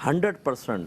100%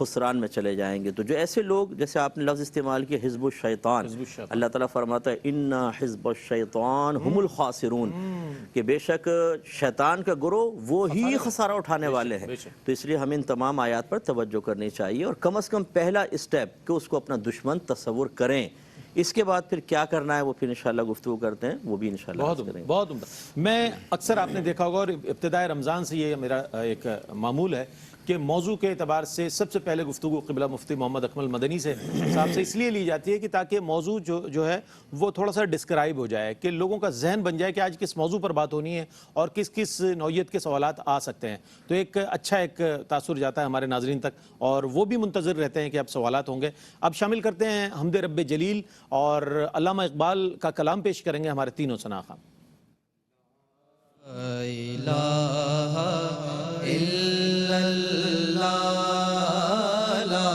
خسران میں چلے جائیں گے۔ تو جو ایسے لوگ، جیسے آپ نے لفظ استعمال کیا حزب الشیطان، اللہ تعالیٰ فرماتا ہے اِنَّ حزب الشیطان ہم الخاسرون، کہ بے شک شیطان کا گروہ وہ ہی خسارہ اٹھانے والے ہیں۔ تو اس لیے ہمیں ان تمام آیات پر توجہ کرنی چاہیے، اور کم از کم پہلا اسٹیپ کہ اس کو اپنا دشمن تصور کریں، اس کے بعد پھر کیا کرنا ہے وہ پھر انشاءاللہ گفتگو کرتے ہیں، وہ بھی انشاءاللہ کریں گے۔ بہت عمدہ۔ میں اکثر آپ نے دیکھا ہوگا، اور ابتدائے رمضان سے یہ میرا ایک معمول ہے کہ موضوع کے اعتبار سے سب سے پہلے گفتگو قبلہ مفتی محمد اکمل مدنی سے صاحب سے اس لیے لی جاتی ہے کہ تاکہ موضوع جو ہے وہ تھوڑا سا ڈسکرائب ہو جائے، کہ لوگوں کا ذہن بن جائے کہ آج کس موضوع پر بات ہونی ہے اور کس کس نوعیت کے سوالات آ سکتے ہیں۔ تو ایک تاثر جاتا ہے ہمارے ناظرین تک، اور وہ بھی منتظر رہتے ہیں کہ اب سوالات ہوں گے۔ اب شامل کرتے ہیں حمد رب جلیل، اور علامہ اقبال کا کلام پیش کریں گے ہمارے تینوں ثنا خواہ۔ لا الہ الا اللہ، لا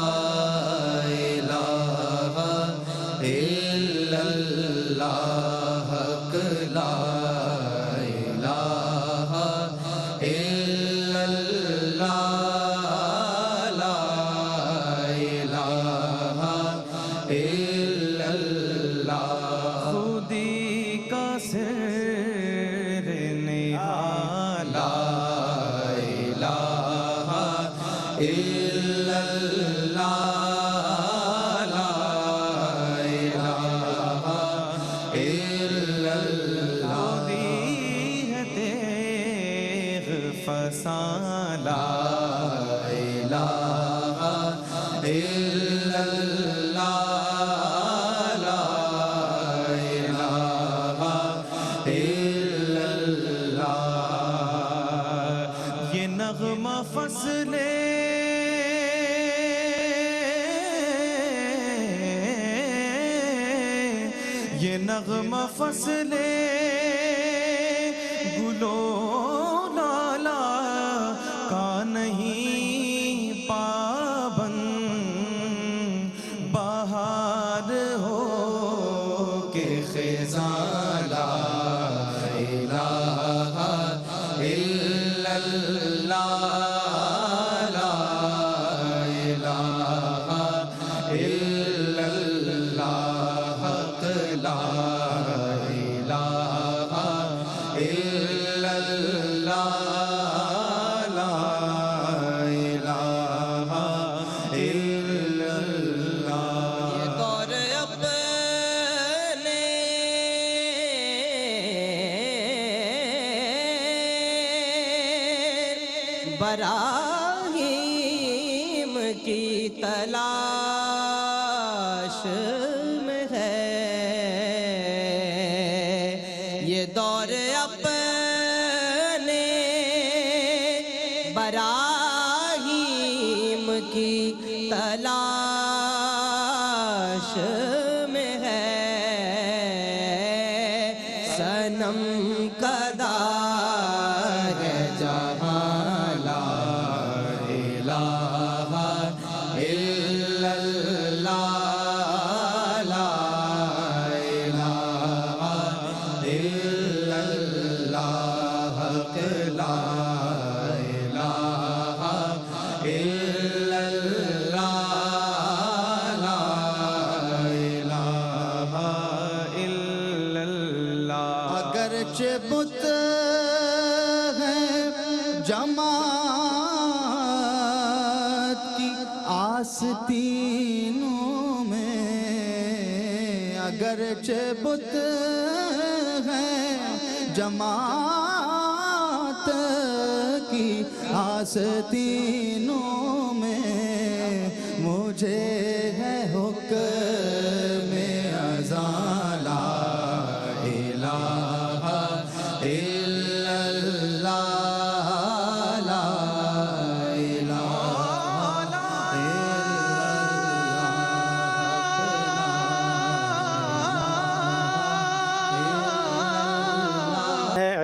الہ الا اللہ، حق لا الہ الا اللہ، لا الہ الا اللہ، خودی کا سر نہالا، لا الہ الا اللہ، لا الہ الا اللہ، خودی ہے تیغ فساں، لا الہ الا اللہ، لا الہ الا اللہ، یہ نغمہ فصل یہ نغمہ فصل گلو لالا کا نہیں پابند، بہار ہو کے خزاں، لا الہ الا اللہ، لا الہ الا اللہ، حق لا الہ الا اللہ، لا الہ الا اللہ، یہ دور اپنے براہیم کی تلاش میں ہے، یہ دور اپنے براہیم کی تلاش میں ہے، صنم کدا ہے جہاں، لا الہ الا اللہ، لا الہ الا اللہ، حق لا الہ الا اللہ، لا الہ الا اللہ، اگرچہ بت ہیں جماعت کی آستینوں میں، اگرچہ بت ہیں جماعت کی آستینوں میں، مجھے ہے حکم اذاں، لا الہ الا اللہ، لا الہ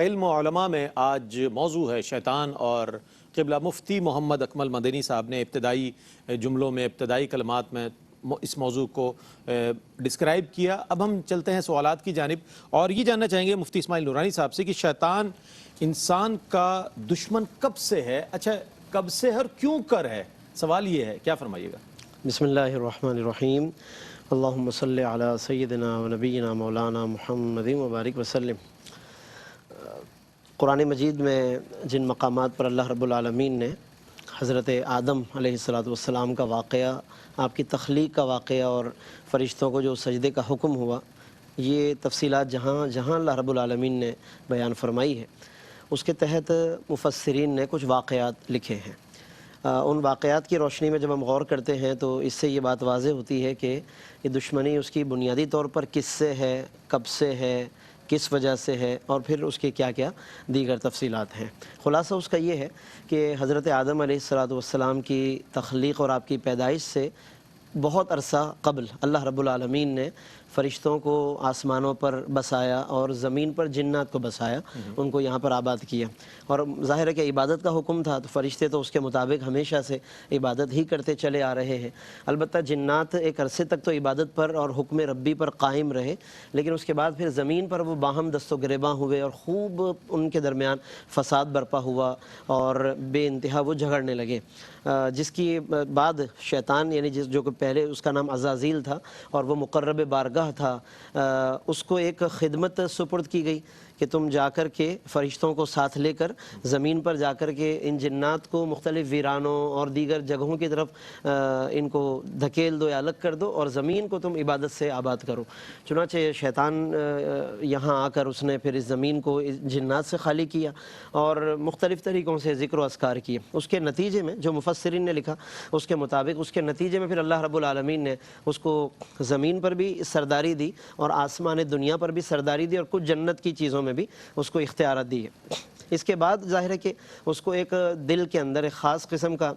علم و علماء میں آج موضوع ہے شیطان، اور قبلہ مفتی محمد اکمل مدنی صاحب نے ابتدائی جملوں میں، ابتدائی کلمات میں اس موضوع کو ڈسکرائب کیا۔ اب ہم چلتے ہیں سوالات کی جانب، اور یہ جاننا چاہیں گے مفتی اسماعیل نورانی صاحب سے کہ شیطان انسان کا دشمن کب سے ہے؟ اچھا، کب سے اور کیوں کر ہے؟ سوال یہ ہے، کیا فرمائیے گا؟ بسم اللہ الرحمن الرحیم، اللہم صلی علی سیدنا و نبینا مولانا محمد مبارک وسلم۔ قرآن مجید میں جن مقامات پر اللہ رب العالمین نے حضرت آدم علیہ السلام کا واقعہ، آپ کی تخلیق کا واقعہ اور فرشتوں کو جو سجدے کا حکم ہوا، یہ تفصیلات جہاں اللہ رب العالمین نے بیان فرمائی ہے، اس کے تحت مفسرین نے کچھ واقعات لکھے ہیں۔ ان واقعات کی روشنی میں جب ہم غور کرتے ہیں تو اس سے یہ بات واضح ہوتی ہے کہ یہ دشمنی اس کی بنیادی طور پر کس سے ہے، کب سے ہے، کس وجہ سے ہے، اور پھر اس کے کیا کیا دیگر تفصیلات ہیں۔ خلاصہ اس کا یہ ہے کہ حضرت آدم علیہ السلام کی تخلیق اور آپ کی پیدائش سے بہت عرصہ قبل اللہ رب العالمین نے فرشتوں کو آسمانوں پر بسایا اور زمین پر جنات کو بسایا، ان کو یہاں پر آباد کیا، اور ظاہر ہے کہ عبادت کا حکم تھا تو فرشتے تو اس کے مطابق ہمیشہ سے عبادت ہی کرتے چلے آ رہے ہیں۔ البتہ جنات ایک عرصے تک تو عبادت پر اور حکم ربی پر قائم رہے، لیکن اس کے بعد پھر زمین پر وہ باہم دست و گریباں ہوئے اور خوب ان کے درمیان فساد برپا ہوا اور بے انتہا وہ جھگڑنے لگے، جس کی بعد شیطان یعنی جو کہ پہلے اس کا نام عزازیل تھا اور وہ مقرب بارگاہ تھا، اس کو ایک خدمت سپرد کی گئی کہ تم جا کر کے فرشتوں کو ساتھ لے کر زمین پر جا کر کے ان جنات کو مختلف ویرانوں اور دیگر جگہوں کی طرف ان کو دھکیل دو یا الگ کر دو اور زمین کو تم عبادت سے آباد کرو۔ چنانچہ شیطان یہاں آ کر اس نے پھر اس زمین کو جنات سے خالی کیا اور مختلف طریقوں سے ذکر و اذکار کیے۔ اس کے نتیجے میں جو مفسرین نے لکھا اس کے مطابق اس کے نتیجے میں پھر اللہ رب العالمین نے اس کو زمین پر بھی سرداری دی اور آسمان دنیا پر بھی سرداری دی اور کچھ جنت کی چیزوں میں بھی اس کو اختیارات دی ہے۔ اس کے بعد ظاہر ہے کہ اس کو ایک دل کے اندر ایک خاص قسم کا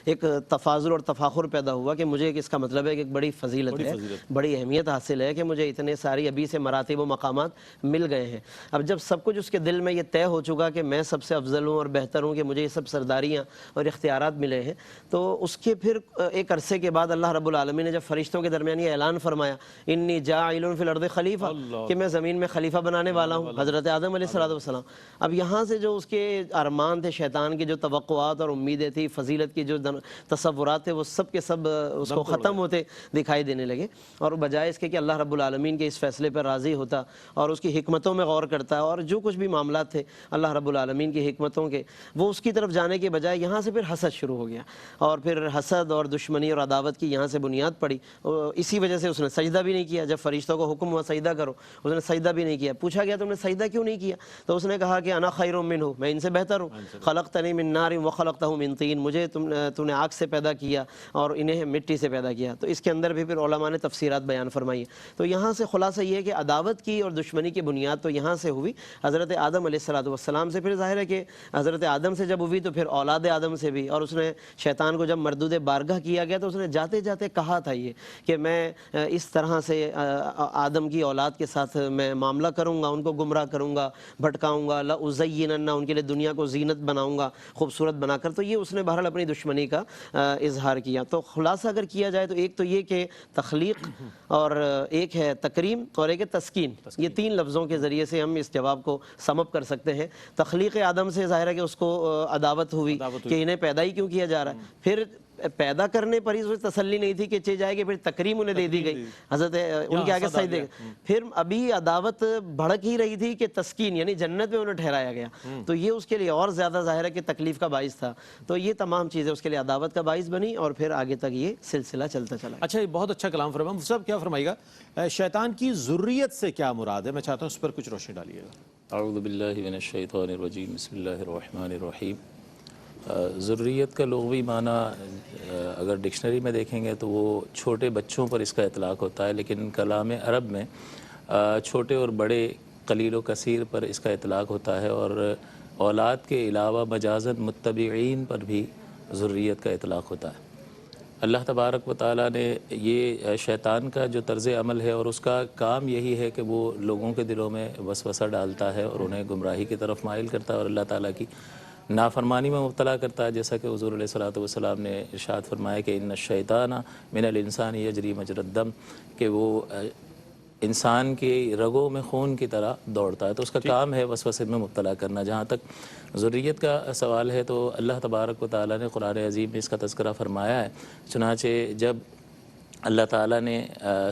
ایک تفاضل اور تفاخر پیدا ہوا کہ مجھے اس کا مطلب ہے کہ ایک بڑی فضیلت ہے، بڑی اہمیت حاصل ہے کہ مجھے اتنے ساری ابھی سے مراتب و مقامات مل گئے ہیں۔ اب جب سب کچھ اس کے دل میں یہ طے ہو چکا کہ میں سب سے افضل ہوں اور بہتر ہوں، کہ مجھے یہ سب سرداریاں اور اختیارات ملے ہیں، تو اس کے پھر ایک عرصے کے بعد اللہ رب العالمین نے جب فرشتوں کے درمیان یہ اعلان فرمایا انی جاعل فی الارض خلیفہ، کہ میں زمین میں خلیفہ بنانے والا ہوں، حضرت آدم علیہ السلام۔ اب یہاں سے جو اس کے ارمان تھے، شیطان کی جو توقعات اور امیدیں تھی، فضیلت کی جو تصورات تھے، وہ سب کے سب اس کو ختم ہوتے دکھائی دینے لگے، اور بجائے اس کے کہ اللہ رب العالمین کے اس فیصلے پر راضی ہوتا اور اس کی حکمتوں میں غور کرتا اور جو کچھ بھی معاملات تھے اللہ رب العالمین کی حکمتوں کے، وہ اس کی طرف جانے کے بجائے یہاں سے پھر حسد شروع ہو گیا، اور پھر حسد اور دشمنی اور عداوت کی یہاں سے بنیاد پڑی۔ اسی وجہ سے اس نے سجدہ بھی نہیں کیا۔ جب فرشتوں کو حکم ہوا سجدہ کرو، اس نے سجدہ بھی نہیں کیا۔ پوچھا گیا تم نے سجدہ کیوں نہیں کیا؟ تو اس نے کہا کہ انا خیر منہ، میں ان سے بہتر ہوں، خلقتنی من نار وخلقتہ من طین، مجھے تم نے آگ سے پیدا کیا اور انہیں مٹی سے پیدا کیا۔ تو اس کے اندر بھی پھر علماء نے تفسیرات بیان فرمائی۔ تو یہاں سے خلاصہ یہ ہے کہ عداوت کی اور دشمنی کی بنیاد تو یہاں سے ہوئی حضرت آدم علیہ السلام سے، پھر ظاہر ہے کہ حضرت آدم سے جب ہوئی تو پھر اولاد آدم سے بھی، اور اس نے شیطان کو جب مردود بارگاہ کیا گیا تو اس نے جاتے جاتے کہا تھا یہ کہ میں اس طرح سے آدم کی اولاد کے ساتھ میں معاملہ کروں گا، ان کو گمراہ کروں گا، بھٹکاؤں گا، لأزینن، ان کے لیے دنیا کو زینت بناؤں گا خوبصورت بنا کر۔ تو یہ اس نے بہرحال اپنی دشمنی کا اظہار کیا۔ تو خلاصہ اگر کیا جائے تو ایک تو یہ کہ تخلیق، اور ایک ہے تکریم، اور ایک ہے تسکین۔ یہ تین لفظوں کے ذریعے سے ہم اس جواب کو سم اپ کر سکتے ہیں۔ تخلیق آدم سے ظاہر ہے کہ اس کو عداوت ہوئی کہ انہیں پیدا ہی کیوں کیا جا رہا ہے، پھر پیدا کرنے پر ہی تسلی نہیں تھی کہ چل جائے گی، پھر تکریم انہیں دے دی گئی، حضرت ان کے آگے سجدے، پھر ابھی عداوت بھڑک ہی رہی تھی کہ تسکین یعنی جنت میں انہیں ٹھہرایا گیا، تو یہ اس کے لیے اور زیادہ ظاہر ہے کہ تکلیف کا باعث تھا۔ تو یہ تمام چیزیں اس کے لیے عداوت کا باعث بنی اور پھر آگے تک یہ سلسلہ چلتا چلا۔ اچھا، یہ بہت اچھا کلام فرمایا۔ مفتی صاحب کیا فرمائے گا شیطان کی ذریت سے کیا مراد ہے؟ میں چاہتا ہوں اس پر کچھ روشنی ڈالیے گا۔ اعوذ باللہ من الشیطان الرجیم، بسم اللہ الرحمن الرحیم۔ ذریت کا لغوی معنی اگر ڈکشنری میں دیکھیں گے تو وہ چھوٹے بچوں پر اس کا اطلاق ہوتا ہے، لیکن کلام عرب میں چھوٹے اور بڑے، قلیل و کثیر پر اس کا اطلاق ہوتا ہے، اور اولاد کے علاوہ مجازاً متبعین پر بھی ذریت کا اطلاق ہوتا ہے۔ اللہ تبارک و تعالیٰ نے یہ شیطان کا جو طرز عمل ہے اور اس کا کام یہی ہے کہ وہ لوگوں کے دلوں میں وسوسہ ڈالتا ہے اور انہیں گمراہی کی طرف مائل کرتا ہے اور اللہ تعالیٰ کی نافرمانی میں مبتلا کرتا ہے، جیسا کہ حضور علیہ السلام نے ارشاد فرمایا کہ ان الشیطان من الانسان یجری مجری الدم، کہ وہ انسان کے رگوں میں خون کی طرح دوڑتا ہے، تو اس کا کام ہے وسوسے میں مبتلا کرنا۔ جہاں تک ذریت کا سوال ہے تو اللہ تبارک و تعالیٰ نے قرآن عظیم میں اس کا تذکرہ فرمایا ہے۔ چنانچہ جب اللہ تعالیٰ نے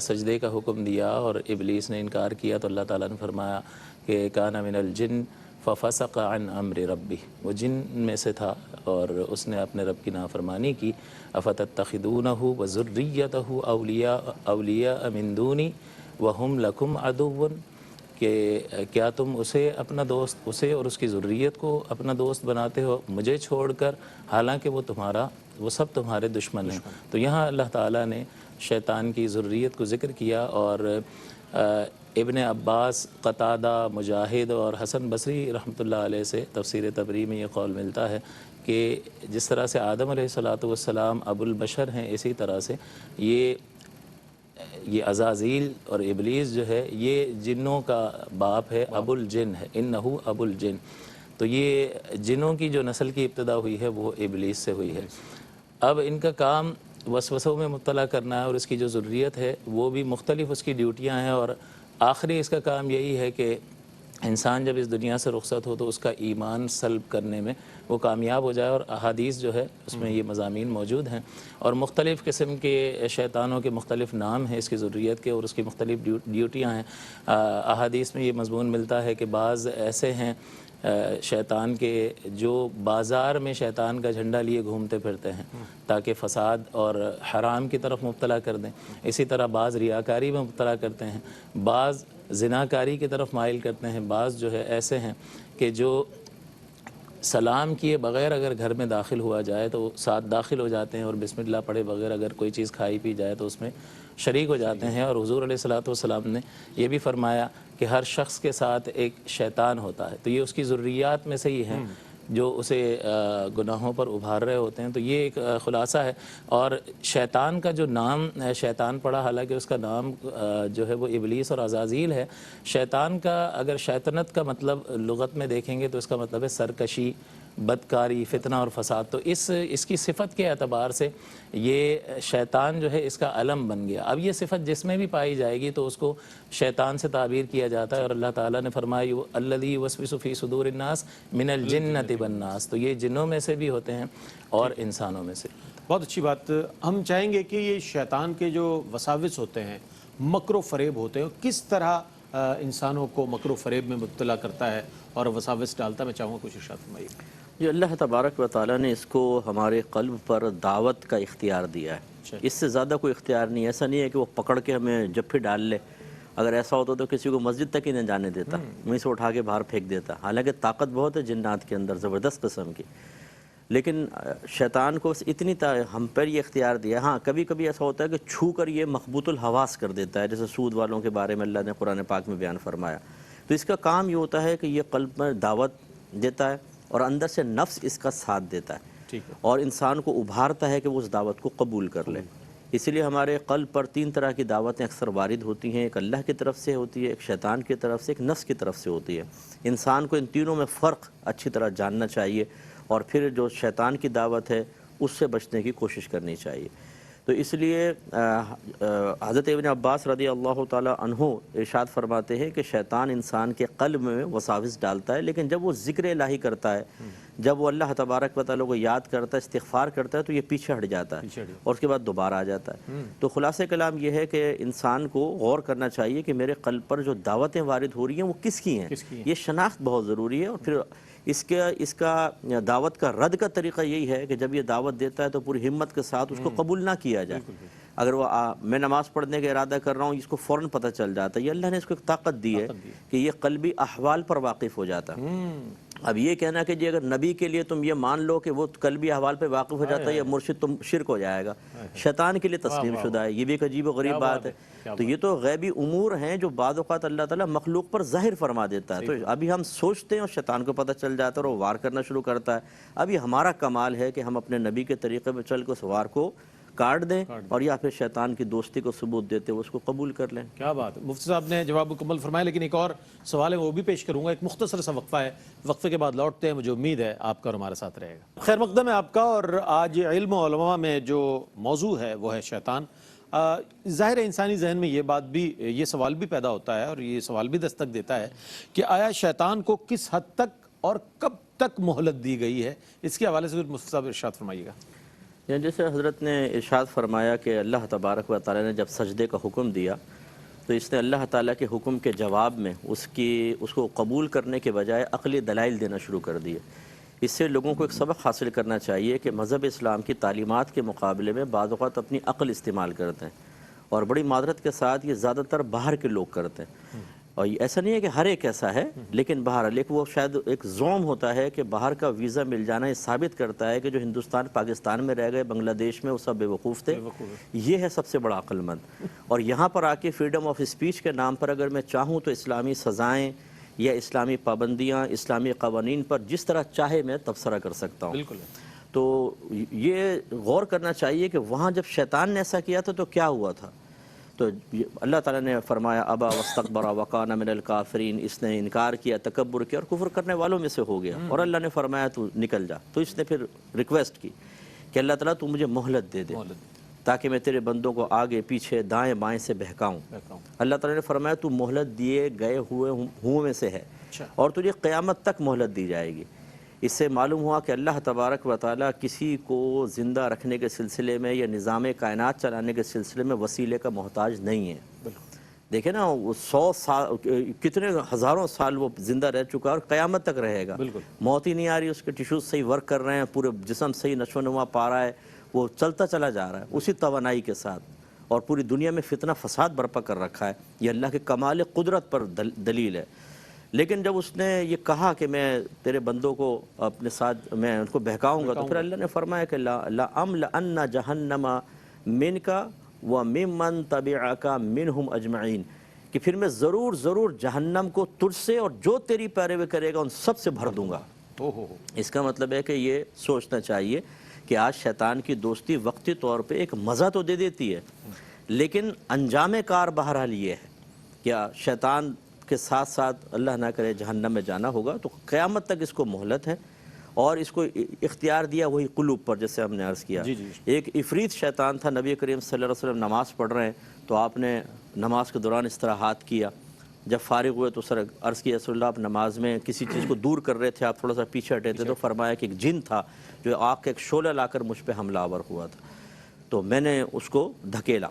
سجدے کا حکم دیا اور ابلیس نے انکار کیا تو اللہ تعالیٰ نے فرمایا کہ کان من الجن ففسق عن امر ربی، وہ جن میں سے تھا اور اس نے اپنے رب کی نافرمانی کی۔ افتتخذونہ وذریتہ اولیاء من دونی وہم لکم عدو، کہ کیا تم اسے اپنا دوست، اسے اور اس کی ذریت کو اپنا دوست بناتے ہو مجھے چھوڑ کر، حالانکہ وہ سب تمہارے دشمن ہیں۔ تو یہاں اللہ تعالیٰ نے شیطان کی ذریت کو ذکر کیا، اور ابن عباس، قتادہ، مجاہد اور حسن بصری رحمۃ اللہ علیہ سے تفسیر تبری میں یہ قول ملتا ہے کہ جس طرح سے آدم علیہ السلام ابو البشر ہیں، اسی طرح سے یہ عزازیل اور ابلیس جو ہے یہ جنوں کا باپ ہے، ابو الجن ہے، انہو ابو الجن۔ تو یہ جنوں کی جو نسل کی ابتدا ہوئی ہے وہ ابلیس سے ہوئی ہے۔ اب ان کا کام وسوسوں میں مبتلا کرنا ہے، اور اس کی جو ذریت ہے وہ بھی مختلف اس کی ڈیوٹیاں ہیں، اور آخری اس کا کام یہی ہے کہ انسان جب اس دنیا سے رخصت ہو تو اس کا ایمان سلب کرنے میں وہ کامیاب ہو جائے، اور احادیث جو ہے اس میں یہ مضامین موجود ہیں، اور مختلف قسم کے شیطانوں کے مختلف نام ہیں اس کی ذریت کے، اور اس کی مختلف ڈیوٹیاں ہیں۔ احادیث میں یہ مضمون ملتا ہے کہ بعض ایسے ہیں شیطان کے جو بازار میں شیطان کا جھنڈا لیے گھومتے پھرتے ہیں تاکہ فساد اور حرام کی طرف مبتلا کر دیں، اسی طرح بعض ریاکاری میں مبتلا کرتے ہیں، بعض زناکاری کی طرف مائل کرتے ہیں، بعض جو ہے ایسے ہیں کہ جو سلام کیے بغیر اگر گھر میں داخل ہوا جائے تو ساتھ داخل ہو جاتے ہیں، اور بسم اللہ پڑھے بغیر اگر کوئی چیز کھائی پی جائے تو اس میں شریک ہو جاتے ہیں۔ اور حضور علیہ السلام نے یہ بھی فرمایا کہ ہر شخص کے ساتھ ایک شیطان ہوتا ہے، تو یہ اس کی ذریات میں سے ہی ہیں جو اسے گناہوں پر ابھار رہے ہوتے ہیں۔ تو یہ ایک خلاصہ ہے، اور شیطان کا جو نام شیطان پڑا، حالانکہ اس کا نام جو ہے وہ ابلیس اور عزازیل ہے۔ شیطان کا اگر شیطنت کا مطلب لغت میں دیکھیں گے تو اس کا مطلب ہے سرکشی، بدکاری، فتنہ اور فساد۔ تو اس کی صفت کے اعتبار سے یہ شیطان جو ہے اس کا علم بن گیا۔ اب یہ صفت جس میں بھی پائی جائے گی تو اس کو شیطان سے تعبیر کیا جاتا ہے، اور اللہ تعالیٰ نے فرمایا الذی یوسوس فی صدور الناس من الجنۃ والناس، تو یہ جنوں میں سے بھی ہوتے ہیں اور انسانوں میں سے۔ بہت اچھی بات۔ ہم چاہیں گے کہ یہ شیطان کے جو وساوس ہوتے ہیں، مکر و فریب ہوتے ہیں، کس طرح انسانوں کو مکر و فریب میں مبتلا کرتا ہے اور وساوس ڈالتا ہے، میں چاہوں گا کچھ ارشاد فرمائیے۔ یہ اللہ تبارک و تعالیٰ نے اس کو ہمارے قلب پر دعوت کا اختیار دیا ہے، اس سے زیادہ کوئی اختیار نہیں ہے۔ ایسا نہیں ہے کہ وہ پکڑ کے ہمیں جپھی ڈال لے، اگر ایسا ہوتا تو کسی کو مسجد تک ہی نہ جانے دیتا، وہیں سے اٹھا کے باہر پھینک دیتا۔ حالانکہ طاقت بہت ہے جنات کے اندر، زبردست قسم کی، لیکن شیطان کو اتنی ہم پر یہ اختیار دیا۔ ہاں کبھی کبھی ایسا ہوتا ہے کہ چھو کر یہ مخبوط الحواس کر دیتا ہے، جیسے سود والوں کے بارے میں اللہ نے قرآن پاک میں بیان فرمایا۔ تو اس کا کام یہ ہوتا ہے کہ یہ قلب میں دعوت دیتا ہے، اور اندر سے نفس اس کا ساتھ دیتا ہے، اور انسان کو ابھارتا ہے کہ وہ اس دعوت کو قبول کر لے۔ اسی لیے ہمارے قلب پر 3 طرح کی دعوتیں اکثر وارد ہوتی ہیں، ایک اللہ کی طرف سے ہوتی ہے، ایک شیطان کی طرف سے، ایک نفس کی طرف سے ہوتی ہے۔ انسان کو ان تینوں میں فرق اچھی طرح جاننا چاہیے، اور پھر جو شیطان کی دعوت ہے اس سے بچنے کی کوشش کرنی چاہیے۔ تو اس لیے حضرت ابن عباس رضی اللہ تعالی عنہ ارشاد فرماتے ہیں کہ شیطان انسان کے قلب میں وساوس ڈالتا ہے، لیکن جب وہ ذکر الہی کرتا ہے، جب وہ اللہ تبارک و تعالیٰ کو یاد کرتا ہے، استغفار کرتا ہے، تو یہ پیچھے ہٹ جاتا ہے اور اس کے بعد دوبارہ آ جاتا ہے۔ تو خلاصہ کلام یہ ہے کہ انسان کو غور کرنا چاہیے کہ میرے قلب پر جو دعوتیں وارد ہو رہی ہیں وہ کس کی ہیں، یہ شناخت بہت ضروری ہے۔ اور پھر اس کا دعوت کا رد کا طریقہ یہی ہے کہ جب یہ دعوت دیتا ہے تو پوری ہمت کے ساتھ اس کو قبول نہ کیا جائے۔ اگر وہ میں نماز پڑھنے کا ارادہ کر رہا ہوں، اس کو فوراً پتہ چل جاتا ہے، یہ اللہ نے اس کو ایک طاقت دی ہے کہ یہ قلبی احوال پر واقف ہو جاتا ہے۔ اب یہ کہنا کہ جی اگر نبی کے لیے تم یہ مان لو کہ وہ قلبی احوال پہ واقف ہو جاتا ہے یا مرشد، تم شرک ہو جائے گا، شیطان کے لیے تسلیم شدہ ہے، یہ بھی ایک عجیب و غریب بات ہے۔ تو یہ تو غیبی امور ہیں جو بعض اوقات اللہ تعالیٰ مخلوق پر ظاہر فرما دیتا ہے، تو ابھی ہم سوچتے ہیں اور شیطان کو پتہ چل جاتا ہے اور وہ وار کرنا شروع کرتا ہے۔ اب یہ ہمارا کمال ہے کہ ہم اپنے نبی کے طریقے پہ چل کے اس وار کو کاٹ دیں، اور یا پھر شیطان کی دوستی کو ثبوت دیتے ہوئے اس کو قبول کر لیں۔ کیا بات ہے، مفتی صاحب نے جواب مکمل فرمایا، لیکن ایک اور سوال ہے وہ بھی پیش کروں گا، ایک مختصر سا وقفہ ہے، وقفے کے بعد لوٹتے ہیں، مجھے امید ہے آپ کا اور ہمارے ساتھ رہے گا۔ خیر مقدم ہے آپ کا، اور آج علم و علماء میں جو موضوع ہے وہ ہے شیطان۔ ظاہر ہے انسانی ذہن میں یہ سوال بھی پیدا ہوتا ہے اور یہ سوال بھی دستک دیتا ہے کہ آیا شیطان کو کس حد تک اور کب تک مہلت دی گئی ہے؟ اس کے حوالے سے مفتی صاحب ارشاد فرمائیے گا۔ یعنی جیسے حضرت نے ارشاد فرمایا کہ اللہ تبارک و تعالیٰ نے جب سجدے کا حکم دیا تو اس نے اللہ تعالیٰ کے حکم کے جواب میں اس کو قبول کرنے کے بجائے عقلی دلائل دینا شروع کر دیے۔ اس سے لوگوں کو ایک سبق حاصل کرنا چاہیے کہ مذہب اسلام کی تعلیمات کے مقابلے میں بعض اوقات اپنی عقل استعمال کرتے ہیں، اور بڑی معذرت کے ساتھ یہ زیادہ تر باہر کے لوگ کرتے ہیں۔ اور ایسا نہیں ہے کہ ہر ایک ایسا ہے، لیکن لیکن وہ شاید ایک زوم ہوتا ہے کہ باہر کا ویزا مل جانا یہ ثابت کرتا ہے کہ جو ہندوستان پاکستان میں رہ گئے، بنگلہ دیش میں، وہ سب بے وقوف تھے۔ یہ ہے سب سے بڑا عقل مند۔ اور یہاں پر آ کے فریڈم آف اسپیچ کے نام پر اگر میں چاہوں تو اسلامی سزائیں یا اسلامی پابندیاں، اسلامی قوانین پر جس طرح چاہے میں تبصرہ کر سکتا ہوں۔ بالکل۔ تو یہ غور کرنا چاہیے کہ وہاں جب شیطان نے ایسا کیا تھا تو کیا ہوا تھا۔ تو اللہ تعالیٰ نے فرمایا ابا واستکبر وکان من الکافرین، اس نے انکار کیا، تکبر کیا اور کفر کرنے والوں میں سے ہو گیا، اور اللہ نے فرمایا تو نکل جا۔ تو اس نے پھر ریکویسٹ کی کہ اللہ تعالیٰ تو مجھے مہلت دے دے تاکہ میں تیرے بندوں کو آگے پیچھے دائیں بائیں سے بہکاؤں۔ اللہ تعالیٰ نے فرمایا تو مہلت دیے گئے ہوئے میں سے ہے، اور تجھے قیامت تک مہلت دی جائے گی۔ اس سے معلوم ہوا کہ اللہ تبارک و تعالیٰ کسی کو زندہ رکھنے کے سلسلے میں یا نظام کائنات چلانے کے سلسلے میں وسیلے کا محتاج نہیں ہے۔ دیکھیں نا، وہ 100 سال کتنے ہزاروں سال وہ زندہ رہ چکا اور قیامت تک رہے گا۔ موت ہی نہیں آ رہی، اس کے ٹیشوز صحیح ورک کر رہے ہیں، پورے جسم صحیح نشو و نما پا رہا ہے، وہ چلتا چلا جا رہا ہے اسی توانائی کے ساتھ، اور پوری دنیا میں فتنہ فساد برپا کر رکھا ہے۔ یہ اللہ کے کمال قدرت پر دلیل ہے۔ لیکن جب اس نے یہ کہا کہ میں تیرے بندوں کو اپنے ساتھ میں ان کو بہکاؤں گا، تو پھر اللہ نے فرمایا کہ لَأَمْلَأَنَّ جَهَنَّمَ مِنْكَ وَمِمَّنْ تَبِعَكَ مِنْهُمْ أَجْمَعِينَ، کہ پھر میں ضرور جہنم کو تجھ سے اور جو تیری پیروی کرے گا ان سب سے بھر دوں گا۔ اس کا مطلب ہے کہ یہ سوچنا چاہیے کہ آج شیطان کی دوستی وقتی طور پہ ایک مزہ تو دے دیتی ہے، لیکن انجام کار بہرحال یہ ہے کہ شیطان کے ساتھ ساتھ اللہ نہ کرے جہنم میں جانا ہوگا، تو قیامت تک اس کو مہلت ہے، اور اس کو اختیار دیا وہی قلوب پر، جیسے ہم نے عرض کیا۔ ایک عفریت شیطان تھا، نبی کریم صلی اللہ علیہ وسلم نماز پڑھ رہے ہیں تو آپ نے نماز کے دوران اس طرح ہاتھ کیا، جب فارغ ہوئے تو سر عرض کیا رسول اللہ آپ نماز میں کسی چیز کو دور کر رہے تھے، آپ تھوڑا سا پیچھے ہٹے تھے، تو فرمایا کہ ایک جن تھا جو آگ کا ایک شعلہ لا کر مجھ پہ حملہ آور ہوا تھا، تو میں نے اس کو دھکیلا۔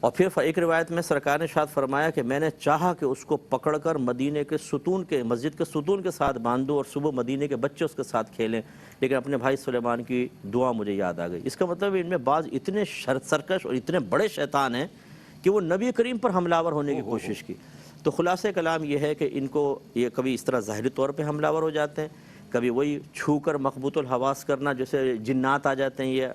اور پھر ایک روایت میں سرکار نے ارشاد فرمایا کہ میں نے چاہا کہ اس کو پکڑ کر مدینے کے ستون کے مسجد کے ستون کے ساتھ باندھوں اور صبح مدینے کے بچے اس کے ساتھ کھیلیں، لیکن اپنے بھائی سلیمان کی دعا مجھے یاد آ گئی۔ اس کا مطلب ان میں بعض اتنے سرکش اور اتنے بڑے شیطان ہیں کہ وہ نبی کریم پر حملہ آور ہونے کی کوشش کی۔ تو خلاصہ کلام یہ ہے کہ ان کو یہ کبھی اس طرح ظاہری طور پہ حملہ آور ہو جاتے ہیں، کبھی وہی چھو کر مخبوط الحواس کرنا جیسے جنات آ جاتے ہیں۔ یہ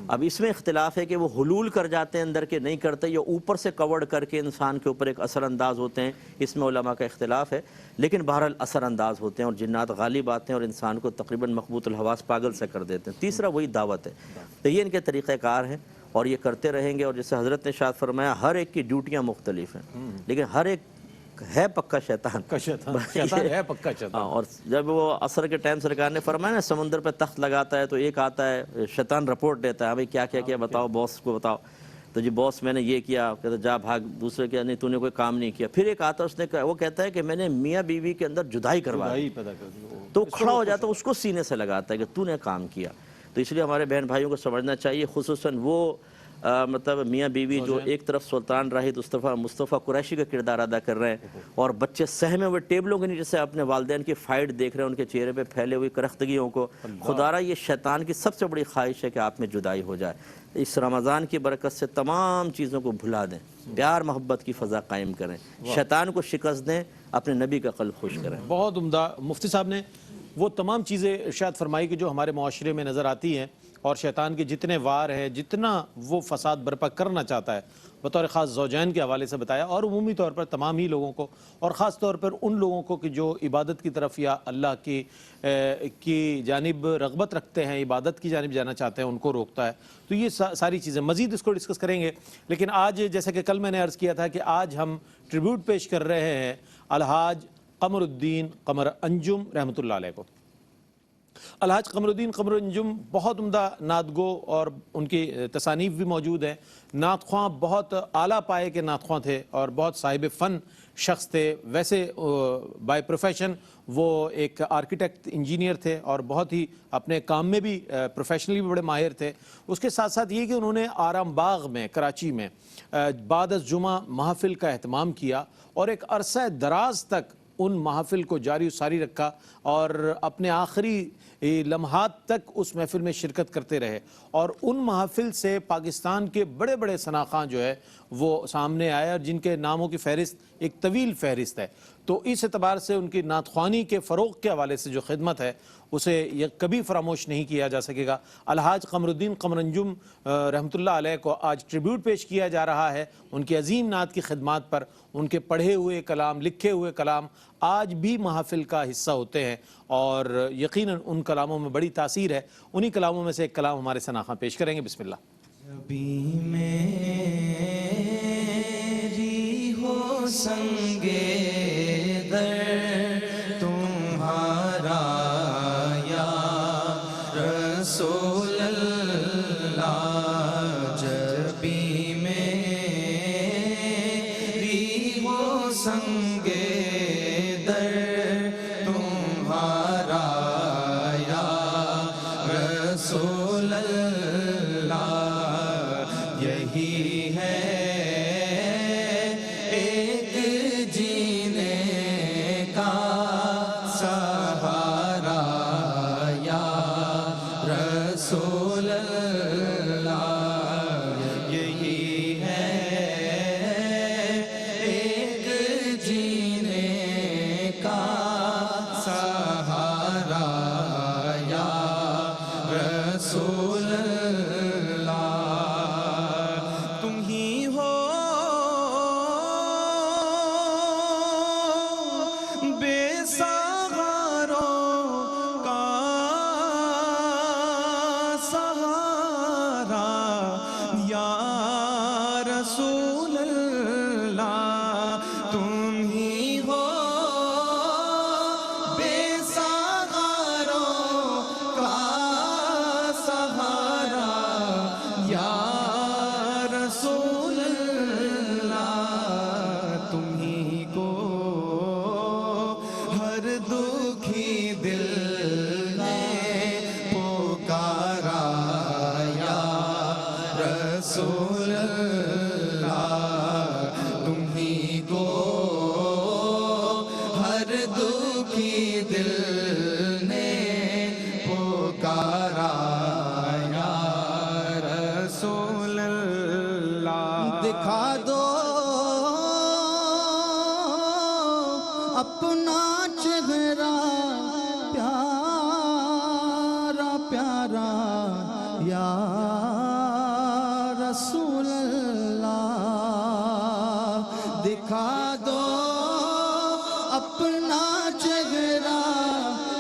اب اس میں اختلاف ہے کہ وہ حلول کر جاتے ہیں اندر کے نہیں کرتے، یا اوپر سے کور کر کے انسان کے اوپر ایک اثر انداز ہوتے ہیں، اس میں علماء کا اختلاف ہے، لیکن بہرحال اثر انداز ہوتے ہیں اور جنات غالب آتے ہیں اور انسان کو تقریباً مخبوط الحواس پاگل سے کر دیتے ہیں۔ تیسرا وہی دعوت ہے، تو یہ ان کے طریقہ کار ہیں اور یہ کرتے رہیں گے۔ اور جیسے حضرت نے ارشاد فرمایا ہر ایک کی ڈیوٹیاں مختلف ہیں، لیکن ہر ایک ہے پکا شیطان، شیطان ہے پکا شیطان۔ اور جب وہ عصر کے ٹائم سرکار نے فرمایا نا سمندر پہ تخت لگاتا ہے تو ایک آتا ہے شیطان رپورٹ دیتا ہے، بھائی کیا کیا بتاؤ، باس کو بتاؤ، تو جی باس میں نے یہ کیا، کہتا جا بھاگ، دوسرے کیا نہیں تو نے کوئی کام نہیں کیا۔ پھر ایک آتا اس نے وہ کہتا ہے کہ میں نے میاں بیوی کے اندر جدائی کروا دی، تو کھڑا ہو جاتا ہے، اس کو سینے سے لگاتا ہے کہ تو نے کام کیا۔ تو اس لیے ہمارے بہن بھائیوں کو سمجھنا چاہیے، خصوصاً وہ مطلب میاں بیوی جو ایک طرف سلطان راہید مصطفیٰ قریشی کا کردار ادا کر رہے ہیں، اور بچے سہمے ہوئے ٹیبلوں کے نیچے سے اپنے والدین کی فائٹ دیکھ رہے ہیں، ان کے چہرے پہ پھیلے ہوئی کرختگیوں کو۔ خدا را یہ شیطان کی سب سے بڑی خواہش ہے کہ آپ میں جدائی ہو جائے۔ اس رمضان کی برکت سے تمام چیزوں کو بھلا دیں، پیار محبت کی فضا قائم کریں، شیطان کو شکست دیں، اپنے نبی کا قلب خوش کریں۔ بہت عمدہ مفتی صاحب نے وہ تمام چیزیں ارشاد فرمائی کہ جو ہمارے معاشرے میں نظر آتی ہیں، اور شیطان کے جتنے وار ہیں، جتنا وہ فساد برپا کرنا چاہتا ہے، بطور خاص زوجین کے حوالے سے بتایا، اور عمومی طور پر تمام ہی لوگوں کو، اور خاص طور پر ان لوگوں کو کہ جو عبادت کی طرف یا اللہ کی جانب رغبت رکھتے ہیں، عبادت کی جانب جانا چاہتے ہیں، ان کو روکتا ہے۔ تو یہ ساری چیزیں مزید اس کو ڈسکس کریں گے، لیکن آج جیسا کہ کل میں نے عرض کیا تھا کہ آج ہم ٹریبیوٹ پیش کر رہے ہیں الحاج قمر الدین قمر انجم رحمۃ اللہ علیہ کو۔ الحاج قمرالدین قمر انجم بہت عمدہ نعت گو اور ان کی تصانیف بھی موجود ہیں. نعت خواں بہت اعلیٰ پائے کے نعت خواں تھے اور بہت صاحب فن شخص تھے. ویسے بائی پروفیشن وہ ایک آرکیٹیکٹ انجینئر تھے اور بہت ہی اپنے کام میں بھی پروفیشنلی بھی بڑے ماہر تھے. اس کے ساتھ ساتھ یہ کہ انہوں نے آرام باغ میں کراچی میں بعد از جمعہ محافل کا اہتمام کیا اور ایک عرصہ دراز تک ان محافل کو جاری و ساری رکھا اور اپنے آخری لمحات تک اس محفل میں شرکت کرتے رہے. اور ان محافل سے پاکستان کے بڑے بڑے ثناخواں جو ہے وہ سامنے آئے اور جن کے ناموں کی فہرست ایک طویل فہرست ہے. تو اس اعتبار سے ان کی نعت خوانی کے فروغ کے حوالے سے جو خدمت ہے اسے یہ کبھی فراموش نہیں کیا جا سکے گا. الحاج قمرالدین قمر انجم رحمۃ اللہ علیہ کو آج ٹریبیوٹ پیش کیا جا رہا ہے ان کی عظیم نعت کی خدمات پر. ان کے پڑھے ہوئے کلام، لکھے ہوئے کلام آج بھی محافل کا حصہ ہوتے ہیں اور یقیناً ان کلاموں میں بڑی تاثیر ہے. انہی کلاموں میں سے ایک کلام ہمارے ثناخواں پیش کریں گے. بسم اللہ. نبی میری ہو سنگے در تمہارا یا رسول اللہ، جب بھی میری ہو سنگے در تمہارا یا رسول اللہ، یہی ہے ایک جینے کا سہارا یا رسول اللہ، یہی ہے ایک جینے کا سہارا یا رسول اللہ. تم ہی ہو بے سہاروں کا سہارا یا رسول اللہ. تم ہی ہو بے سہاروں کا سہارا یا رسول اللہ. تم ہی کو ہر دکھی دل نے پکارا یا رسول اللہ. تم ہی کو ہر دکھی دل نے پکارا یا رسول اللہ. دکھا دو اپنا چہرہ پیارا پیارا یا رسول اللہ. دکھا دو اپنا چہرہ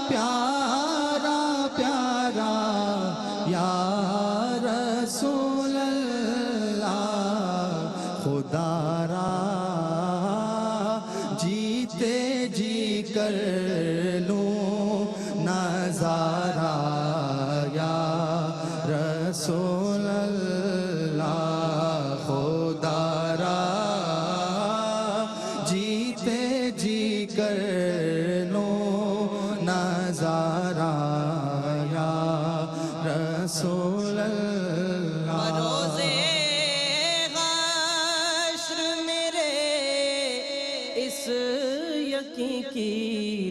پیارا پیارا یا رسول اللہ. خدا را جیتے جی کر لوں نظارہ یا رسول اللہ. خدا را جیتے جی کر لوں نظارہ یا رسول اللہ. روزے حشر میرے اس یقین کی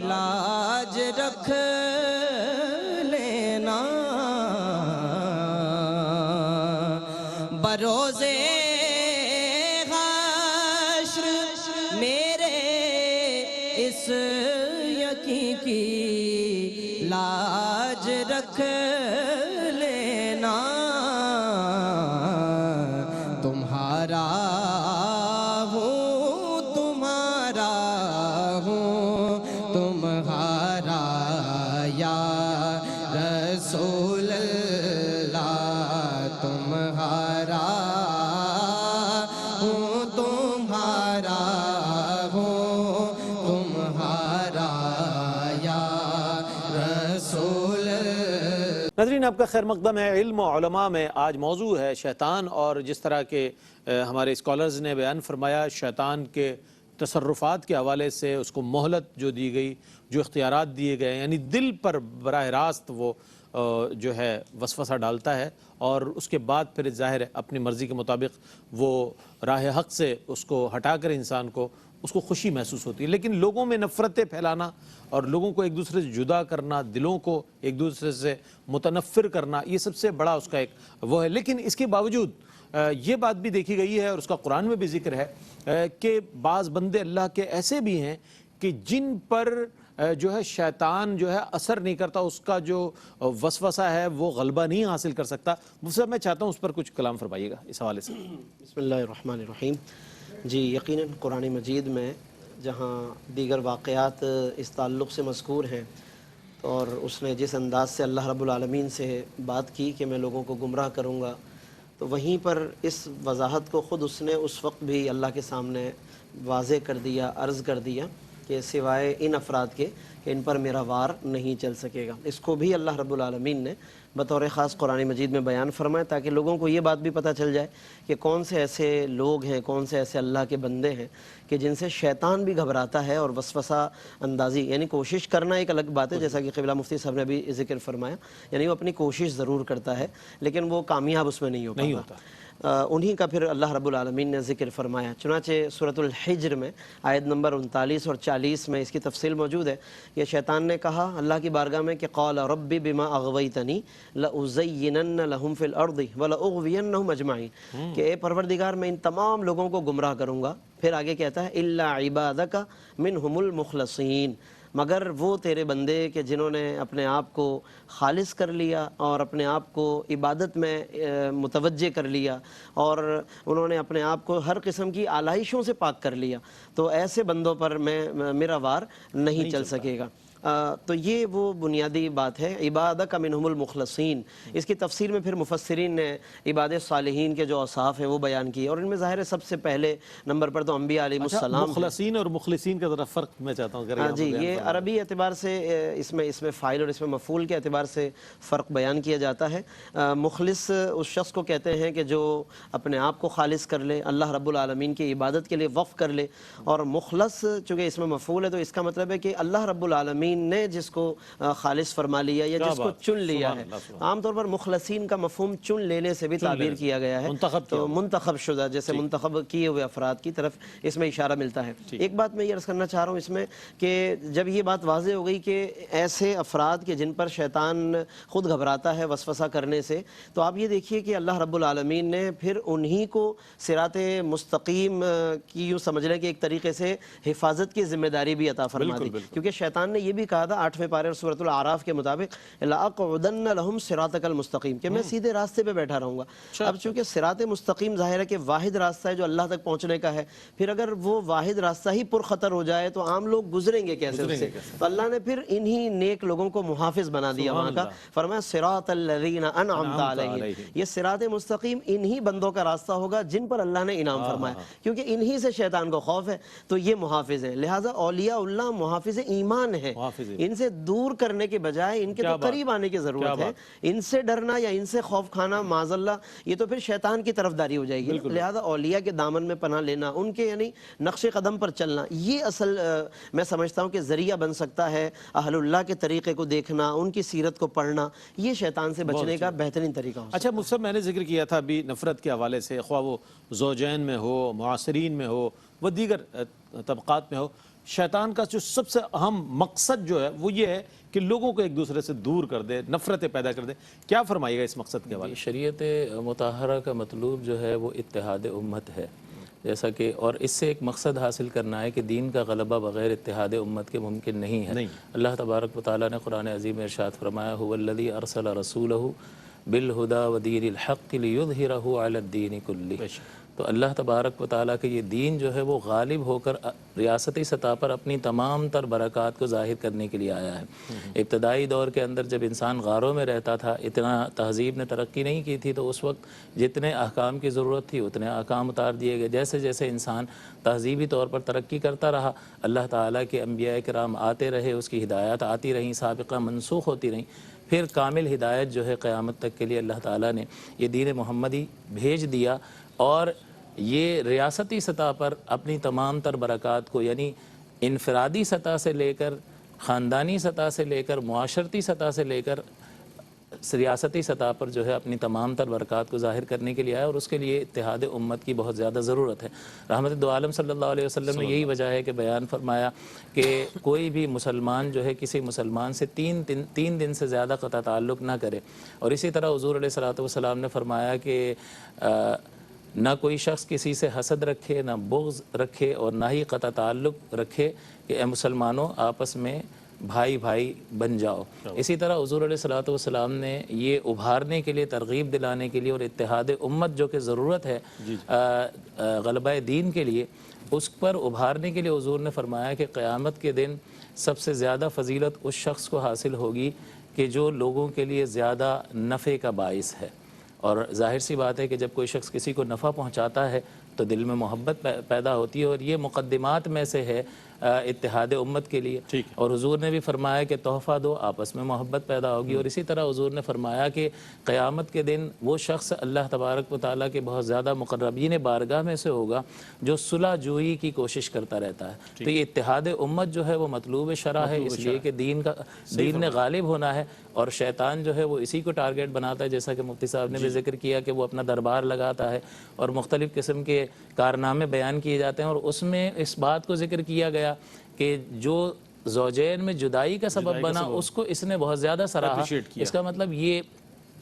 لاج رکھ لینا، بروزے حشر میرے اس یقین کی لاج رکھ لینا. تمہارا ہوں تمہارا ہوں تمہارا یا رسول اللہ. تمہارا ہوں تمہارا ہوں تمہارا یا رسول ناظرین آپ کا خیر مقدم ہے علم و علماء میں. آج موضوع ہے شیطان، اور جس طرح کے ہمارے اسکالرز نے بیان فرمایا شیطان کے تصرفات کے حوالے سے اس کو مہلت جو دی گئی، جو اختیارات دیے گئے، یعنی دل پر براہ راست وہ جو ہے وسوسہ ڈالتا ہے، اور اس کے بعد پھر ظاہر ہے اپنی مرضی کے مطابق وہ راہ حق سے اس کو ہٹا کر انسان کو اس کو خوشی محسوس ہوتی ہے. لیکن لوگوں میں نفرتیں پھیلانا اور لوگوں کو ایک دوسرے سے جدا کرنا، دلوں کو ایک دوسرے سے متنفر کرنا، یہ سب سے بڑا اس کا ایک وہ ہے. لیکن اس کے باوجود یہ بات بھی دیکھی گئی ہے اور اس کا قرآن میں بھی ذکر ہے کہ بعض بندے اللہ کے ایسے بھی ہیں کہ جن پر جو ہے شیطان جو ہے اثر نہیں کرتا، اس کا جو وسوسہ ہے وہ غلبہ نہیں حاصل کر سکتا. مفتی صاحب میں چاہتا ہوں اس پر کچھ کلام فرمائیے گا اس حوالے سے. بسم اللہ الرحمن الرحیم. جی یقیناً قرآن مجید میں جہاں دیگر واقعات اس تعلق سے مذکور ہیں اور اس نے جس انداز سے اللہ رب العالمین سے بات کی کہ میں لوگوں کو گمراہ کروں گا، تو وہیں پر اس وضاحت کو خود اس نے اس وقت بھی اللہ کے سامنے واضح کر دیا، عرض کر دیا کہ سوائے ان افراد کے کہ ان پر میرا وار نہیں چل سکے گا. اس کو بھی اللہ رب العالمین نے بطور خاص قرآن مجید میں بیان فرمایا تاکہ لوگوں کو یہ بات بھی پتہ چل جائے کہ کون سے ایسے لوگ ہیں، کون سے ایسے اللہ کے بندے ہیں کہ جن سے شیطان بھی گھبراتا ہے اور وسوسہ اندازی یعنی کوشش کرنا ایک الگ بات ہے، جیسا کہ قبلہ مفتی صاحب نے بھی ذکر فرمایا، یعنی وہ اپنی کوشش ضرور کرتا ہے لیکن وہ کامیاب اس میں نہیں ہوتا. انہی کا پھر اللہ رب العالمین نے ذکر فرمایا. چنانچہ سورۃ الحجر میں آیت نمبر 39 اور 40 میں اس کی تفصیل موجود ہے کہ شیطان نے کہا اللہ کی بارگاہ میں کہ قال رب بما اغویتنی لازینن لهم فی الارض ولاغوینہم اجمعین، کہ اے پروردگار میں ان تمام لوگوں کو گمراہ کروں گا. پھر آگے کہتا ہے الا عبادک منہم المخلصین، مگر وہ تیرے بندے کہ جنہوں نے اپنے آپ کو خالص کر لیا اور اپنے آپ کو عبادت میں متوجہ کر لیا اور انہوں نے اپنے آپ کو ہر قسم کی آلائشوں سے پاک کر لیا، تو ایسے بندوں پر میرا وار نہیں چل سکے گا. تو یہ وہ بنیادی بات ہے عبادک منہم المخلصین. اس کی تفسیر میں پھر مفسرین نے عباد صالحین کے جو اوصاف ہیں وہ بیان کیے، اور ان میں ظاہر ہے سب سے پہلے نمبر پر تو انبیاء علیہ السلام. مخلصین اور مخلصین کا ذرا فرق میں چاہتا ہوں. جی یہ عربی اعتبار سے اس میں فاعل اور اس میں مفعول کے اعتبار سے فرق بیان کیا جاتا ہے. مخلص اس شخص کو کہتے ہیں کہ جو اپنے آپ کو خالص کر لے، اللہ رب العالمین کی عبادت کے لیے وقف کر لے، اور مخلص چونکہ اس میں مفعول ہے تو اس کا مطلب ہے کہ اللہ رب العالمین نے جس کو خالص فرما لیا یا جس کو چن لیا ہے. عام طور پر مخلصین کا مفہوم چن لینے سے بھی تعبیر کیا گیا ہے، تو منتخب شدہ، جیسے منتخب کیے ہوئے افراد کی طرف اس میں اشارہ ملتا ہے. ایک بات میں یہ عرض کرنا چاہ رہا ہوں اس میں کہ جب یہ بات واضح ہو گئی کہ ایسے افراد کے جن پر شیطان خود گھبراتا ہے وسوسہ کرنے سے، تو آپ یہ دیکھیے کہ اللہ رب العالمین نے پھر انہی کو صراط مستقیم کی یوں سمجھ لیں کہ ایک طریقے سے حفاظت کی ذمہ داری بھی عطا فرما دی. کیونکہ شیطان نے یہ بھی کہا تھا 8ویں پارے اور سورۃ الاعراف کے مطابق لَأَقْعُدَنَّ لَهُمْ صِرَاطَكَ الْمُسْتَقِيمَ، کہ میں سیدھے راستے پہ بیٹھا رہوں گا. اب چونکہ صراط مستقیم ظاہر ہے کہ واحد راستہ ہے جو اللہ تک پہنچنے کا ہے، پھر اگر وہ واحد راستہ ہی پر خطر ہو جائے تو عام لوگ گزریں گے کیسے اس سے؟ تو اللہ نے پھر انہی نیک لوگوں کو محافظ بنا دیا وہاں کا. فرمایا صراط الذین انعمت علیہم، یہ صراط مستقیم انہی بندوں کا راستہ ہوگا جن پر اللہ نے انعام فرمایا، کیونکہ انہی سے شیطان کو خوف ہے تو یہ محافظ ہیں. لہٰذا اولیاء اللہ محافظ ایمان ہیں، ان سے دور کرنے کے بجائے ان کے تو قریب آنے کی ضرورت ہے. ان سے ڈرنا یا ان سے خوف کھانا معاذ اللہ یہ تو پھر شیطان کی طرفداری ہو جائے گی. لہذا اولیاء کے دامن میں پناہ لینا، ان کے یعنی نقش قدم پر چلنا، یہ اصل میں سمجھتا ہوں کہ ذریعہ بن سکتا ہے. اہل اللہ کے طریقے کو دیکھنا، ان کی سیرت کو پڑھنا، یہ شیطان سے بچنے کا بہترین طریقہ ہو. اچھا مفتی صاحب، میں نے ذکر کیا تھا ابھی نفرت کے حوالے سے، خواہ وہ زوجین میں ہو، معاصرین میں ہو، وہ دیگر طبقات میں ہو، شیطان کا جو سب سے اہم مقصد جو ہے وہ یہ ہے کہ لوگوں کو ایک دوسرے سے دور کر دے، نفرتیں پیدا کر دے. کیا فرمائیے گا اس مقصد کے حوالے؟ شریعت مطہرہ کا مطلوب جو ہے وہ اتحاد امت ہے، جیسا کہ اور اس سے ایک مقصد حاصل کرنا ہے کہ دین کا غلبہ بغیر اتحاد امت کے ممکن نہیں ہے. اللہ تبارک و تعالیٰ نے قرآن عظیم میں ارشاد فرمایا هو الذی ارسل رسولہ بالہدی ودین الحق لیظہرہ علی الدین کلہ. تو اللہ تبارک و تعالیٰ کے یہ دین جو ہے وہ غالب ہو کر ریاستی سطح پر اپنی تمام تر برکات کو ظاہر کرنے کے لیے آیا ہے۔ ابتدائی دور کے اندر جب انسان غاروں میں رہتا تھا، اتنا تہذیب نے ترقی نہیں کی تھی، تو اس وقت جتنے احکام کی ضرورت تھی اتنے احکام اتار دیے گئے۔ جیسے جیسے انسان تہذیبی طور پر ترقی کرتا رہا، اللہ تعالیٰ کے انبیاء کرام آتے رہے، اس کی ہدایات آتی رہیں، سابقہ منسوخ ہوتی رہیں، پھر کامل ہدایت جو ہے قیامت تک کے لیے اللہ تعالیٰ نے یہ دین محمدی بھیج دیا، اور یہ ریاستی سطح پر اپنی تمام تر برکات کو، یعنی انفرادی سطح سے لے کر خاندانی سطح سے لے کر معاشرتی سطح سے لے کر ریاستی سطح پر جو ہے اپنی تمام تر برکات کو ظاہر کرنے کے لیے آیا، اور اس کے لیے اتحاد امت کی بہت زیادہ ضرورت ہے۔ رحمت دو عالم صلی اللہ علیہ وسلم نے یہی وجہ ہے کہ بیان فرمایا کہ کوئی بھی مسلمان جو ہے کسی مسلمان سے تین دن سے زیادہ قطع تعلق نہ کرے، اور اسی طرح حضور علیہ الصلوۃ والسلام نے فرمایا کہ نہ کوئی شخص کسی سے حسد رکھے، نہ بغض رکھے، اور نہ ہی قطع تعلق رکھے، کہ اے مسلمانوں آپس میں بھائی بھائی بن جاؤ۔ اسی طرح حضور علیہ الصلوۃ والسلام نے یہ ابھارنے کے لیے، ترغیب دلانے کے لیے، اور اتحاد امت جو کہ ضرورت ہے غلبہ دین کے لیے، اس پر ابھارنے کے لیے حضور نے فرمایا کہ قیامت کے دن سب سے زیادہ فضیلت اس شخص کو حاصل ہوگی کہ جو لوگوں کے لیے زیادہ نفع کا باعث ہے۔ اور ظاہر سی بات ہے کہ جب کوئی شخص کسی کو نفع پہنچاتا ہے تو دل میں محبت پیدا ہوتی ہے، اور یہ مقدمات میں سے ہے اتحاد امت کے لیے۔ اور حضور نے بھی فرمایا کہ تحفہ دو، آپس میں محبت پیدا ہوگی۔ اور اسی طرح حضور نے فرمایا کہ قیامت کے دن وہ شخص اللہ تبارک و تعالیٰ کے بہت زیادہ مقربین بارگاہ میں سے ہوگا جو صلح جوئی کی کوشش کرتا رہتا ہے۔ تو یہ اتحاد امت جو ہے وہ مطلوب شرع ہے، اس لیے کہ دین نے غالب ہونا ہے، اور شیطان جو ہے وہ اسی کو ٹارگٹ بناتا ہے، جیسا کہ مفتی صاحب نے بھی ذکر کیا کہ وہ اپنا دربار لگاتا ہے اور مختلف قسم کے کارنامے بیان کیے جاتے ہیں، اور اس میں اس بات کو ذکر کیا گیا کہ جو زوجین میں جدائی کا سبب بنا اس کو اس نے بہت زیادہ سراہا۔ اس کا مطلب یہ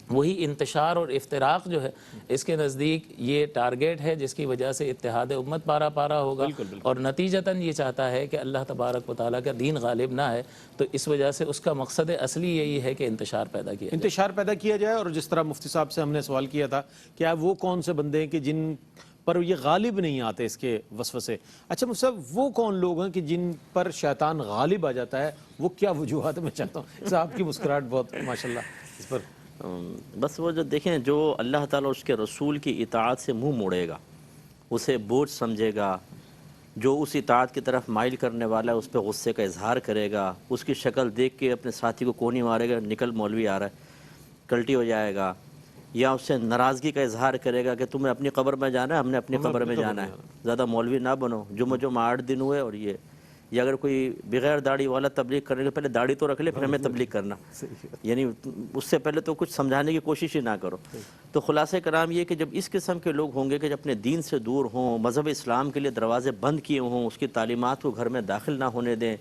وہی انتشار اور افتراق جو ہے اس کے نزدیک یہ ٹارگیٹ ہے جس کی وجہ سے اتحاد امت پارا پارا ہوگا، اور نتیجتاً یہ چاہتا ہے کہ اللہ تبارک و تعالیٰ کا دین غالب نہ ہے، تو اس وجہ سے اس کا مقصد اصلی یہی ہے کہ انتشار پیدا کیا جائے۔ اور جس طرح مفتی صاحب سے ہم نے سوال کیا تھا کہ آپ وہ کون سے بندے ہیں کہ جن پر یہ غالب نہیں آتے اس کے وسوسے، اچھا مفتی صاحب وہ کون لوگ ہیں کہ جن پر شیطان غالب آ جاتا ہے، وہ کیا وجوہات؟ میں چاہتا ہوں صاحب کی مسکراہٹ بہت ماشاءاللہ اس پر۔ بس وہ جو دیکھیں، جو اللہ تعالیٰ اس کے رسول کی اطاعت سے منہ موڑے گا، اسے بوجھ سمجھے گا، جو اس اطاعت کی طرف مائل کرنے والا ہے اس پہ غصے کا اظہار کرے گا، اس کی شکل دیکھ کے اپنے ساتھی کو کونی مارے گا، نکل مولوی آ رہا ہے، کلٹی ہو جائے گا، یا اس سے ناراضگی کا اظہار کرے گا کہ تمہیں اپنی قبر میں جانا ہے، ہم نے اپنی قبر میں جانا ہے، زیادہ مولوی نہ بنو، جمعہ 8 دن ہوئے اور یہ، یا اگر کوئی بغیر داڑھی والا تبلیغ کرنے کے پہلے داڑھی تو رکھ لے پھر ہمیں تبلیغ کرنا، یعنی اس سے پہلے تو کچھ سمجھانے کی کوشش ہی نہ کرو۔ تو خلاصہ کرام یہ کہ جب اس قسم کے لوگ ہوں گے کہ جب اپنے دین سے دور ہوں، مذہب اسلام کے لیے دروازے بند کیے ہوں، اس کی تعلیمات کو گھر میں داخل نہ ہونے دیں،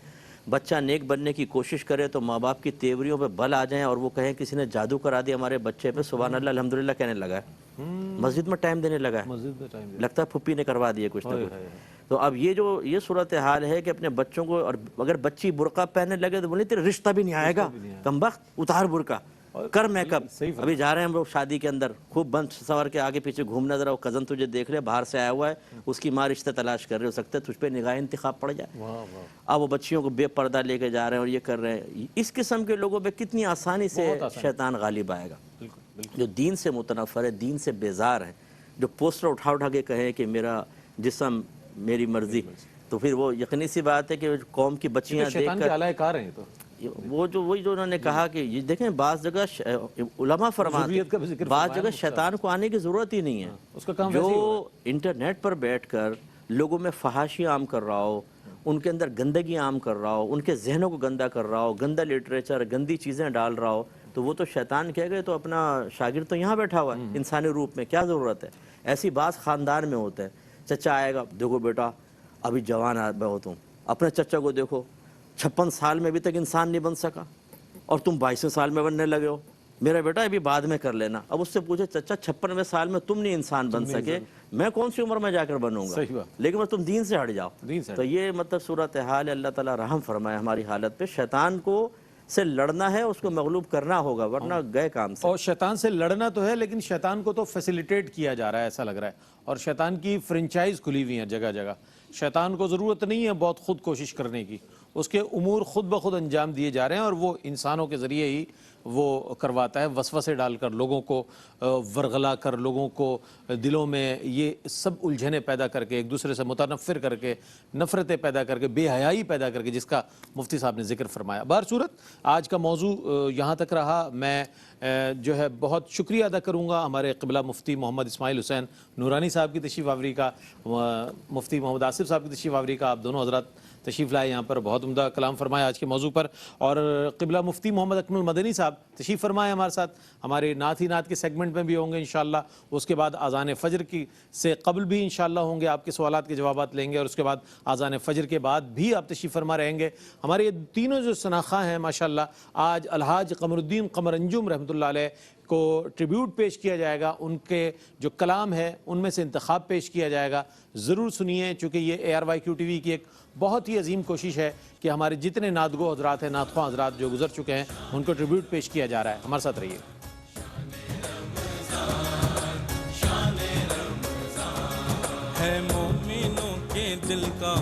بچہ نیک بننے کی کوشش کرے تو ماں باپ کی تیوریوں پہ بل آ جائیں اور وہ کہیں کسی نے جادو کرا دیا ہمارے بچے پہ، سبحان اللہ الحمدللہ کہنے لگا ہے، مسجد میں ٹائم دینے لگا ہے، لگتا ہے پھپھی نے کروا دیا کچھ نہ کچھ۔ تو اب یہ صورتحال ہے کہ اپنے بچوں کو، اور اگر بچی برقع پہننے لگے تو بولے تیرے رشتہ بھی نہیں آئے گا، کمبخت اتار برقع، کر میک اپ، ابھی جا رہے ہیں ہم لوگ شادی کے اندر، خوب بند سوار کے آگے پیچھے گھومنا، ذرا وہ کزن تجھے دیکھ لے باہر سے آیا ہوا ہے، اس کی ماں رشتہ تلاش کر رہے، ہو سکتا ہے تجھ پہ نگاہ انتخاب پڑ جائے، اب وہ بچیوں کو بے پردہ لے کے جا رہے ہیں اور یہ کر رہے ہیں۔ اس قسم کے لوگوں پہ کتنی آسانی سے شیطان غالب آئے گا۔ جو دین سے متنفر ہے، دین سے بیزار ہے، جو پوسٹر اٹھا کے کہے کہ میرا جسم میری مرضی، تو پھر وہ یقینی سی بات ہے کہ قوم کی بچیاں دیکھ کر وہ جو وہی جو انہوں نے کہا کہ یہ دیکھیں، بعض جگہ علماء فرماتے ہیں بعض جگہ شیطان کو آنے کی ضرورت ہی نہیں ہے، جو انٹرنیٹ پر بیٹھ کر لوگوں میں فحاشی عام کر رہا ہو، ان کے اندر گندگی عام کر رہا ہو، ان کے ذہنوں کو گندا کر رہا ہو، گندا لٹریچر، گندی چیزیں ڈال رہا ہو، تو وہ تو شیطان کہہ گئے تو اپنا شاگرد تو یہاں بیٹھا ہوا ہے انسانی روپ میں، کیا ضرورت ہے؟ ایسی بات خاندان میں ہوتا ہے، چچا آئے گا، دیکھو بیٹا ابھی جوان بہت ہوں، اپنے چچا کو دیکھو 56 سال میں ابھی تک انسان نہیں بن سکا اور تم 22 سال میں بننے لگے ہو، میرا بیٹا ابھی بعد میں کر لینا۔ اب اس سے پوچھے چچا 56ویں سال میں تم نہیں انسان بن سکے، میں کون سی عمر میں جا کر بنوں گا، لیکن بس تم دین سے ہٹ جاؤ۔ تو یہ مطلب صورتحال ہے، اللہ تعالیٰ رحم فرمائے ہماری حالت پہ۔ شیطان کو سے لڑنا ہے، اس کو مغلوب کرنا ہوگا، ورنہ گئے کام سے۔ اور شیطان سے لڑنا تو ہے، لیکن شیطان کو تو فیسیلیٹیٹ کیا جا رہا ہے ایسا لگ رہا ہے، اور شیطان کی فرنچائز کھلی ہوئی ہیں جگہ جگہ۔ شیطان کو ضرورت نہیں ہے بہت خود کوشش کرنے کی، اس کے امور خود بخود انجام دیے جا رہے ہیں، اور وہ انسانوں کے ذریعے ہی وہ کرواتا ہے، وسوسے ڈال کر لوگوں کو ورغلا کر، لوگوں کو دلوں میں یہ سب الجھنیں پیدا کر کے، ایک دوسرے سے متنفر کر کے، نفرتیں پیدا کر کے، بے حیائی پیدا کر کے، جس کا مفتی صاحب نے ذکر فرمایا۔ بہرصورت آج کا موضوع یہاں تک رہا۔ میں جو ہے بہت شکریہ ادا کروں گا ہمارے قبلہ مفتی محمد اسماعیل حسین نورانی صاحب کی تشریف آوری کا، مفتی محمد آصف صاحب کی تشریف آوری کا۔ آپ دونوں حضرات تشریف لائے یہاں پر، بہت عمدہ کلام فرمایا آج کے موضوع پر، اور قبلہ مفتی محمد اکمل مدنی صاحب تشریف فرمائے ہمارے ساتھ، ہمارے نعت ہی نعت کے سیگمنٹ میں بھی ہوں گے انشاءاللہ۔ اس کے بعد اذان فجر کی سے قبل بھی انشاءاللہ ہوں گے، آپ کے سوالات کے جوابات لیں گے، اور اس کے بعد اذان فجر کے بعد بھی آپ تشریف فرما رہیں گے۔ ہمارے یہ تینوں جو شناخواں ہیں ماشاءاللہ، آج الحاج قمر الدین قمر انجم رحمۃ اللہ علیہ کو ٹریبیوٹ پیش کیا جائے گا، ان کے جو کلام ہے ان میں سے انتخاب پیش کیا جائے گا، ضرور سنیے، چونکہ یہ ARYQ TV کی ایک بہت ہی عظیم کوشش ہے کہ ہمارے جتنے نعتگو حضرات ہیں، نعت خواں حضرات جو گزر چکے ہیں، ان کو ٹریبیوٹ پیش کیا جا رہا ہے۔ ہمارے ساتھ رہیے۔ ہے مومنوں کے دل کا